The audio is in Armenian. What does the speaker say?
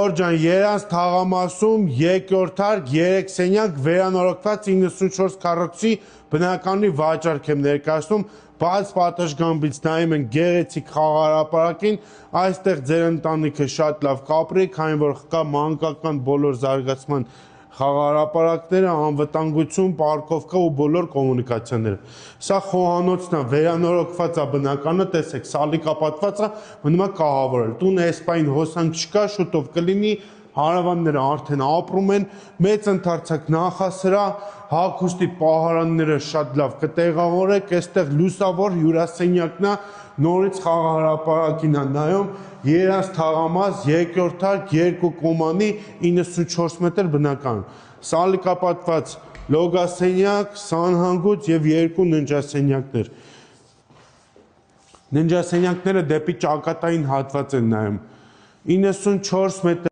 Ջան, Երևան թաղամասում երկրորդ հարկ 3 սենյակ վերանորոգված 94 քառակուսի բնակարանի վաճառք եմ ներկայացնում, բայց պատշգամբից նայում են գեղեցիկ խաղահրապարակին, այստեղ ձեր ընտանիքը շատ լավ կապրի, քանի որ կա մանկական բոլոր զարգացման խաղահրապարակները, անվտանգություն, պարկովկա ու բոլոր կոմունիկացիաները։ Սա խոհանոցն է, վերանորոգված է բնականը, տեսեք, սալիկապատված է, մնում է կահավորել։ Տունը էսպային հոսանք չկա, շուտով կլինի, հարևանները արդեն ապրում են, մեծ ընդարձակ նախասրահ, հագուստի պահարանները շատ լավ կտեղավորեք, այստեղ լուսավոր հյուրասենյակն է, նորից խաղահրապարակին է նայում, Երևան թաղամաս, երկրորդ հարկ, 2 կոմանի, 94 մետր բնական, սալիկապատված լոգասենյակ, սանհանգույց և 2 ննջասենյակներ։ Ննջասենյակները դեպի ճակատային հատված են նայում, 94 մետր